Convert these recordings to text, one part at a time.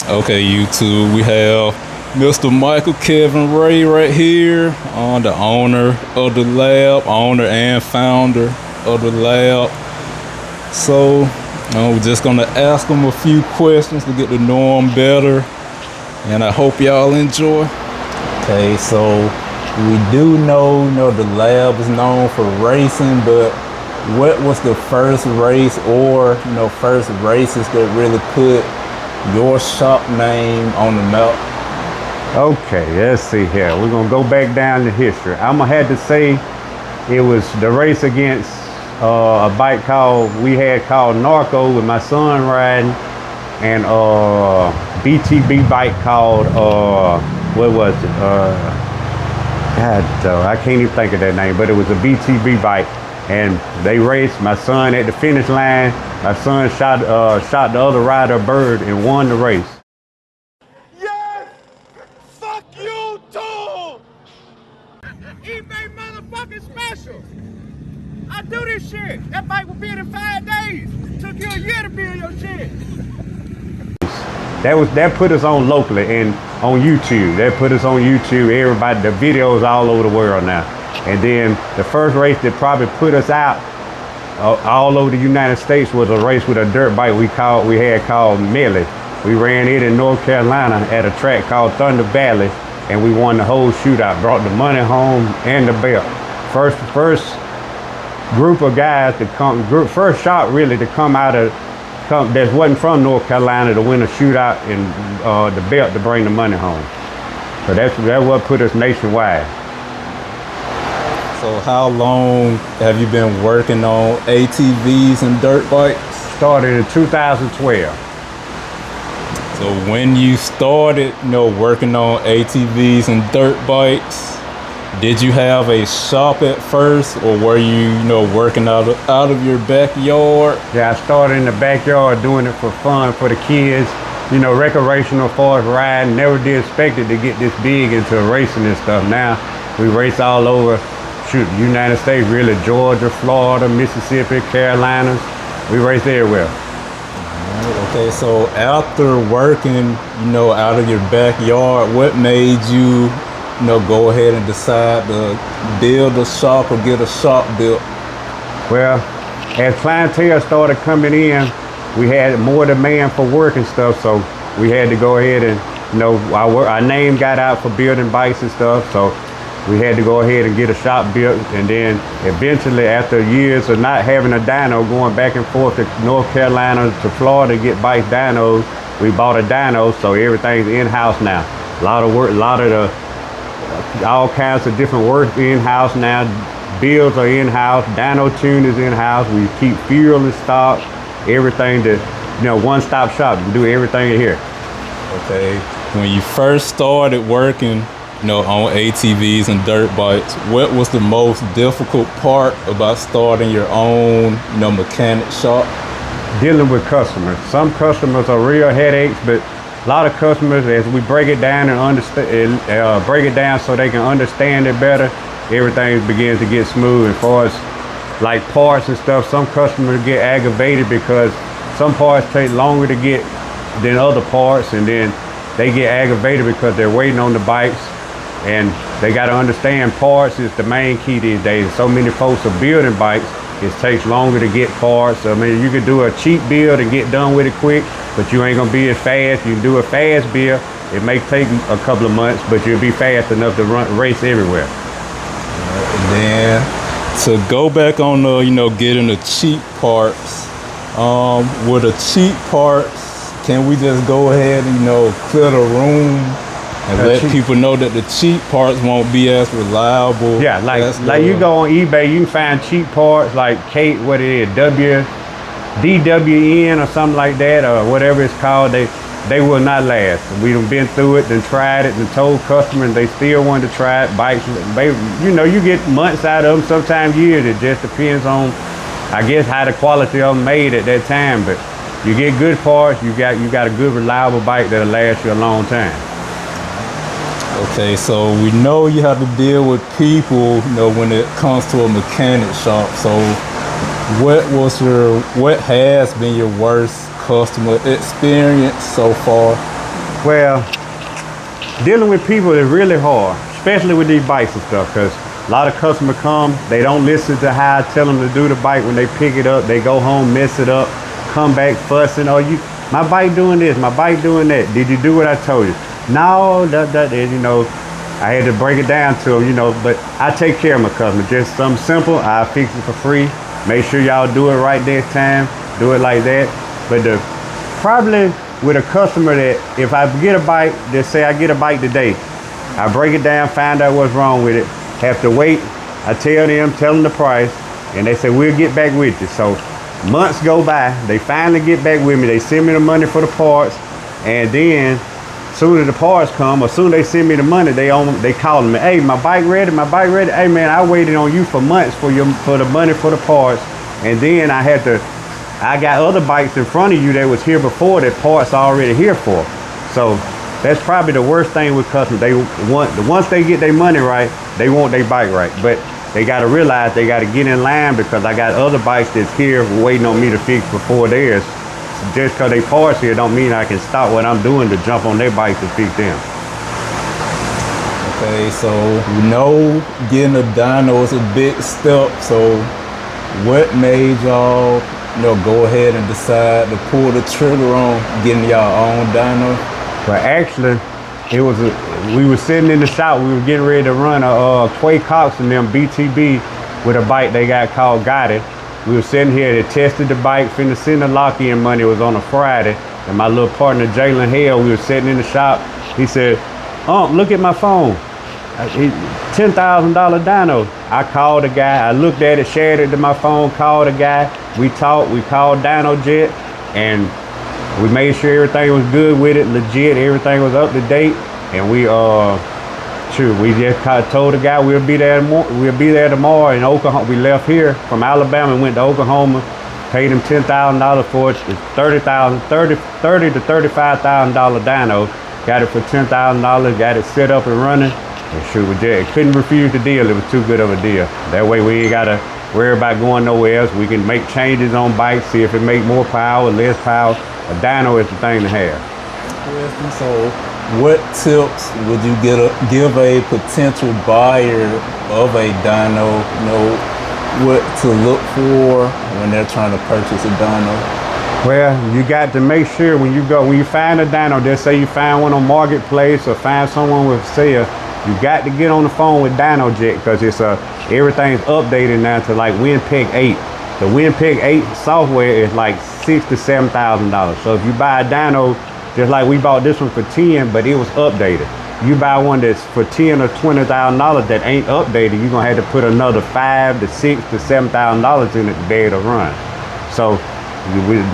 Okay, YouTube, we have Mr. Michael Kelvin Ray right here, the owner of the lab, owner and founder of the lab. So we're just gonna ask him a few questions to get to know him better, and I hope y'all enjoy. Okay, so we do know, the lab is known for racing, but what was the first race or, first races that really put your shop name on the map? Okay, let's see here. We're gonna go back down to history. I'm gonna have to say it was the race against a bike we had called Narco with my son riding, and BTB bike called what was it? I can't even think of that name, but it was a BTB bike, and they raced. My son at the finish line. My son shot the other rider a bird and won the race. Yes! Fuck you too! eBay motherfucking special. I do this shit. That bike will be in 5 days. Took you a year to build your shit. That put us on locally and on YouTube. That put us on YouTube. Everybody, the videos all over the world now. And then the first race that probably put us out all over the United States was a race with a dirt bike we had called Millie. We ran it in North Carolina at a track called Thunder Valley, and we won the whole shootout. Brought the money home and the belt. First group of guys to first shot really to come that wasn't from North Carolina to win a shootout and the belt to bring the money home. So that's what put us nationwide. So how long have you been working on ATVs and dirt bikes? Started in 2012. So when you started, working on ATVs and dirt bikes, did you have a shop at first, or were you, working out of your backyard? Yeah, I started in the backyard doing it for fun for the kids, recreational for us riding. Never did expect it to get this big into racing and stuff. Now we race all over. United States, really, Georgia, Florida, Mississippi, Carolinas. We race everywhere. Okay, so after working, out of your backyard, what made you, go ahead and decide to build a shop or get a shop built? Well, as clientele started coming in, we had more demand for work and stuff, so we had to go ahead and, our name got out for building bikes and stuff, so we had to go ahead and get a shop built. And then eventually, after years of not having a dyno, going back and forth to North Carolina to Florida to get bike dynos, we bought a dyno, so everything's in-house now. A lot of work, all kinds of different work in-house now. Builds are in-house, dyno tune is in-house. We keep fuel in stock, everything one-stop shop. We do everything in here. Okay, when you first started working, on ATVs and dirt bikes, what was the most difficult part about starting your own, mechanic shop? Dealing with customers. Some customers are real headaches, but a lot of customers, as we break it down and break it down so they can understand it better, everything begins to get smooth. As far as like parts and stuff, some customers get aggravated because some parts take longer to get than other parts, and then they get aggravated because they're waiting on the bikes. And they got to understand parts is the main key these days. So many folks are building bikes, it takes longer to get parts. I mean, you can do a cheap build and get done with it quick, but you ain't gonna be as fast. You can do a fast build, it may take a couple of months, but you'll be fast enough to race everywhere. And then to go back on getting the cheap parts, with the cheap parts, can we just go ahead and clear the room and let people know that the cheap parts won't be as reliable? Yeah, like you go on eBay, you can find cheap parts like what it is, DWN or something like that, or whatever it's called. They will not last. We've been through it and tried it and told customers, and they still want to try it. Bikes, you get months out of them, sometimes years. It just depends on, I guess, how the quality of them made at that time. But you get good parts, you got a good reliable bike that'll last you a long time. Okay, so we know you have to deal with people, when it comes to a mechanic shop. So what has been your worst customer experience so far? Well, dealing with people is really hard, especially with these bikes and stuff, because a lot of customers come, they don't listen to how I tell them to do the bike. When they pick it up, they go home, mess it up, come back fussing. Oh, my bike doing this, my bike doing that. Did you do what I told you? No, that is, you know, I had to break it down to them, you know, but I take care of my customers. Just something simple, I fix it for free. Make sure y'all do it right this time, do it like that. But probably with a customer that if I get a bike, just say I get a bike today, I break it down, find out what's wrong with it, have to wait. I tell them the price, and they say, we'll get back with you. So months go by, they finally get back with me. They send me the money for the parts, and then soon as the parts come, or soon as they send me the money, they calling me, hey, my bike ready, my bike ready. Hey man, I waited on you for months for the money for the parts, and then I got other bikes in front of you that was here before that parts already here for. So that's probably the worst thing with customers. Once they get their money right, they want their bike right. But they got to realize they got to get in line, because I got other bikes that's here waiting on me to fix before theirs. Just because they parts here don't mean I can stop what I'm doing to jump on their bikes and fix them. Okay, so we know getting a dyno is a big step. So what made y'all, go ahead and decide to pull the trigger on getting y'all own dyno? But actually, we were sitting in the shop. We were getting ready to run a Quay Cox and them BTB with a bike they got called Got It. We were sitting here, they tested the bike, finna send the lock-in money. It was on a Friday. And my little partner, Jalen Hale, we were sitting in the shop. He said, look at my phone. $10,000 dyno. I called the guy, I looked at it, shared it to my phone, called the guy. We talked, we called DynoJet, and we made sure everything was good with it, legit, everything was up to date. And we just told the guy we'll be there tomorrow in Oklahoma. We left here from Alabama and went to Oklahoma, paid him $10,000 for it. It's $30,000 to $35,000 dyno. Got it for $10,000, got it set up and running. And we just couldn't refuse the deal. It was too good of a deal. That way we ain't gotta worry about going nowhere else. We can make changes on bikes, see if it make more power, less power. A dyno is the thing to have. So what tips would you give a potential buyer of a dyno, what to look for when they're trying to purchase a dyno? Well, you got to make sure when you find a dyno, just say you find one on Marketplace or find someone with sale, you got to get on the phone with DynoJet, because everything's updated now to like WinPeg 8. The WinPeg 8 software is like $6,000 to $7,000. So if you buy a dyno, just like we bought this one for 10, but it was updated. You buy one that's for $10,000 or $20,000 that ain't updated, you're gonna have to put another $5,000 to $6,000 to $7,000 in it to be able to run. So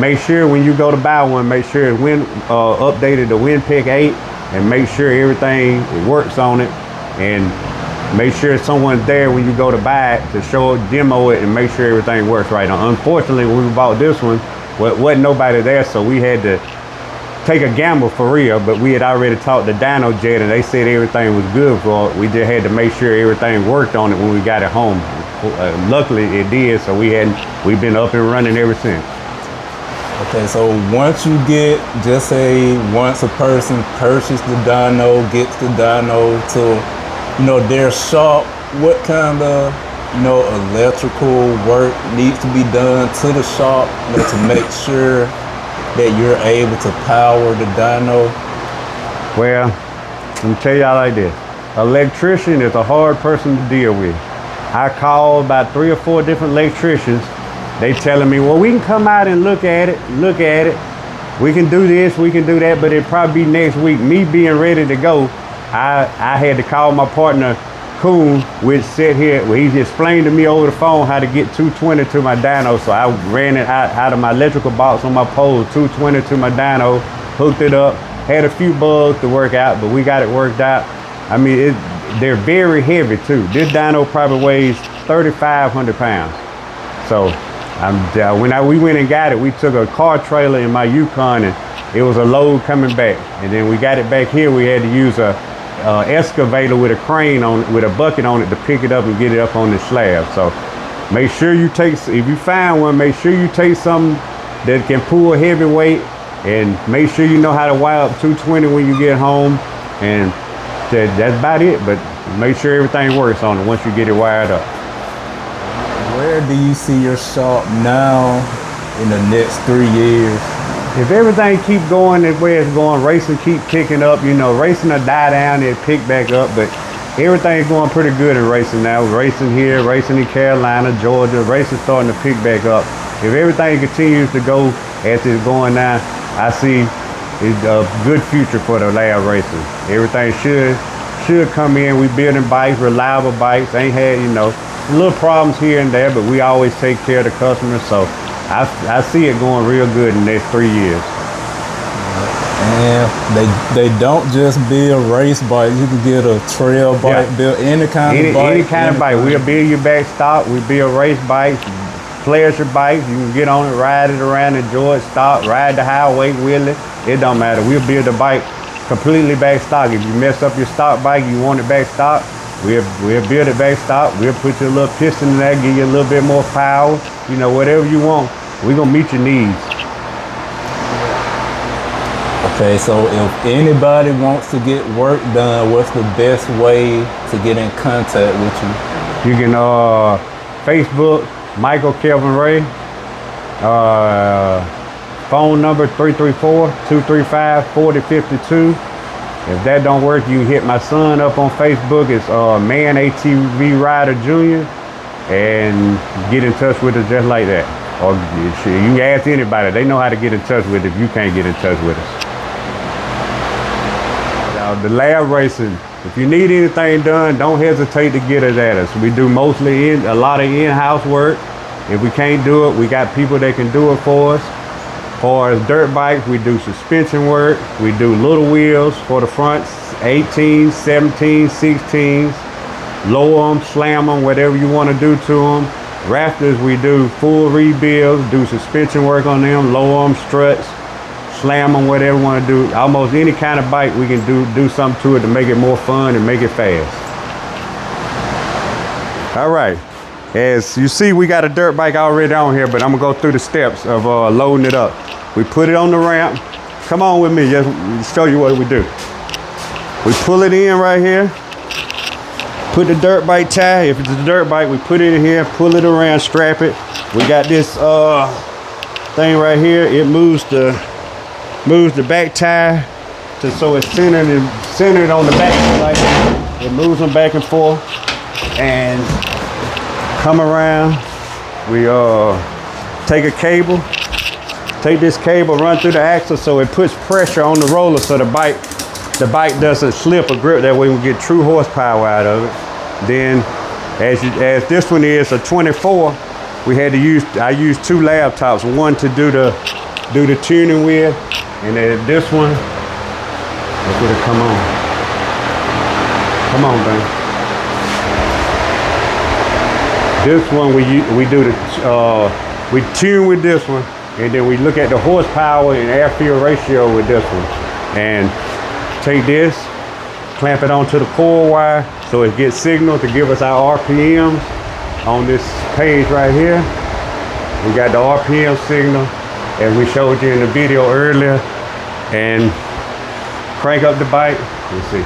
make sure when you go to buy one, make sure it's updated to WinPeg 8, and make sure everything works on it, and make sure someone's there when you go to buy it to demo it and make sure everything works right. Now, unfortunately, when we bought this one, wasn't nobody there, so we had to take a gamble for real, but we had already talked to DynoJet and they said everything was good for it. We just had to make sure everything worked on it when we got it home. Luckily it did, so we've been up and running ever since. Okay, so once you just say once a person purchases the dyno, gets the dyno to their shop, what kind of electrical work needs to be done to the shop to make sure that you're able to power the dyno? Well, let me tell y'all like this. Electrician is a hard person to deal with. I called about 3 or 4 different electricians. They telling me, well, we can come out and look at it. We can do this, we can do that, but it'll probably be next week. Me being ready to go, I had to call my partner, Coon, which sat here. Well, he explained to me over the phone how to get 220 to my dyno. So I ran it out of my electrical box on my pole, 220 to my dyno, hooked it up, had a few bugs to work out, but we got it worked out. I mean, they're very heavy too. This dyno probably weighs 3,500 pounds. So when we went and got it, we took a car trailer in my Yukon and it was a load coming back. And then we got it back here, we had to use a excavator with a crane with a bucket on it to pick it up and get it up on the slab. So make sure if you find one, make sure you take something that can pull heavy weight and make sure you know how to wire up 220 when you get home, and that's about it. But make sure everything works on it once you get it wired up. Where do you see your shop now in the next 3 years? If everything keep going the way it's going, racing keep picking up, you know, racing will die down and pick back up, but everything's going pretty good in racing now. Racing here, racing in Carolina, Georgia, racing starting to pick back up. If everything continues to go as it's going now, I see it's a good future for the lab racing. Everything should come in. We building bikes, reliable bikes. Ain't had, you know, little problems here and there, but we always take care of the customers. So I see it going real good in the next 3 years. And they don't just build race bikes. You can get a trail bike, build any kind of bike. Any kind of bike. We'll build your back stock. We build race bikes, pleasure bikes. You can get on it, ride it around, enjoy it, stop, ride the highway, wheel it. It don't matter. We'll build a bike completely back stock. If you mess up your stock bike, you want it back stock, we'll build it back stock. We'll put you a little piston in there, give you a little bit more power. You know, whatever you want, we're gonna meet your needs. Okay, so if anybody wants to get work done, what's the best way to get in contact with you? You can Facebook, Michael Kelvin Ray. Phone number 334-235-4052. If that don't work, you can hit my son up on Facebook. It's Man ATV Rider Jr. and get in touch with us just like that. Or you can ask anybody. They know how to get in touch with us if you can't get in touch with us. The lab racing, if you need anything done, don't hesitate to get it at us. We do mostly a lot of in-house work. If we can't do it, we got people that can do it for us. As far as dirt bikes, we do suspension work. We do little wheels for the fronts, 18s, 17s, 16s. Lower them, slam them, whatever you want to do to them. Raptors, we do full rebuilds, do suspension work on them, lower them, struts, slam them, whatever we want to do. Almost any kind of bike we can do something to it to make it more fun and make it fast. All right, as you see, we got a dirt bike already on here, but I'm gonna go through the steps of loading it up. We put it on the ramp. Come on with me, just show you what we do. We pull it in right here, put the dirt bike tie. If it's a dirt bike, we put it in here, pull it around, strap it. We got this thing right here. It moves the back tire so it's centered on the back like that. It moves them back and forth and come around. We take a cable, take this cable, run through the axle so it puts pressure on the roller so the bike doesn't slip or grip. That way we get true horsepower out of it. Then as this one is a 24, I used two laptops, one to do the tuning with, and then this one, look at it come on. Come on, man. This one we tune with this one, and then we look at the horsepower and air-fuel ratio with this one. And take this, clamp it onto the coil wire so it gets signal to give us our RPMs on this page right here. We got the RPM signal as we showed you in the video earlier, and crank up the bike. Let's see.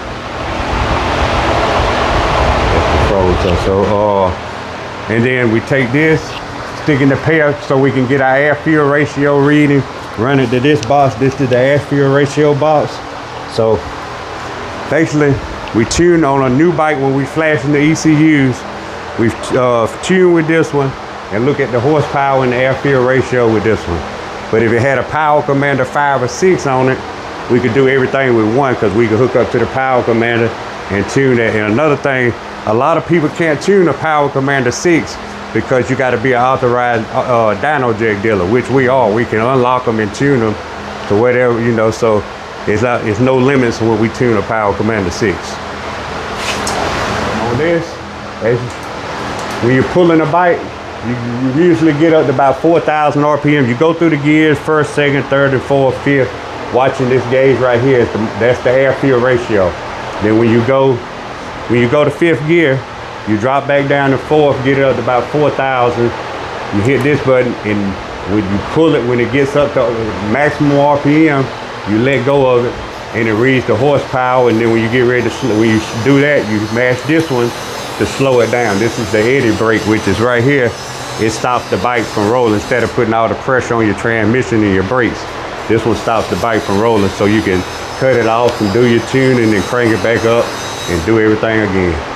That's the froze. And then we take this, stick in the pair so we can get our air-fuel ratio reading, run it to this box. This is the air-fuel ratio box. So basically, we tune on a new bike when we flashing the ECUs. We tune with this one and look at the horsepower and the air-fuel ratio with this one. But if it had a Power Commander 5 or 6 on it, we could do everything with one because we could hook up to the Power Commander and tune that. And another thing, a lot of people can't tune a Power Commander 6 because you got to be an authorized dyno jack dealer, which we are. We can unlock them and tune them to whatever, you know, so it's no limits when we tune a Power Commander 6. On this, when you're pulling a bike, you usually get up to about 4,000 RPM. You go through the gears, first, second, third, and fourth, fifth. Watching this gauge right here, that's the air-fuel ratio. Then when you go to fifth gear, you drop back down to fourth, get it up to about 4,000. You hit this button, and When you pull it, when it gets up to maximum RPM, you let go of it and it reads the horsepower. And then when you get ready to, when you do that, you mash this one to slow it down. This is the eddy brake, which is right here. It stops the bike from rolling. Instead of putting all the pressure on your transmission and your brakes, this one stops the bike from rolling, so you can cut it off and do your tuning and crank it back up and do everything again.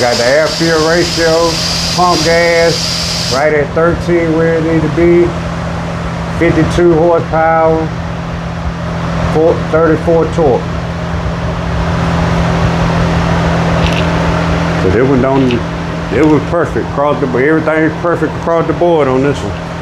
Got the air-fuel ratio, pump gas, right at 13 where it need to be, 52 horsepower, 34 torque. So it was perfect across the board. Everything's perfect across the board on this one.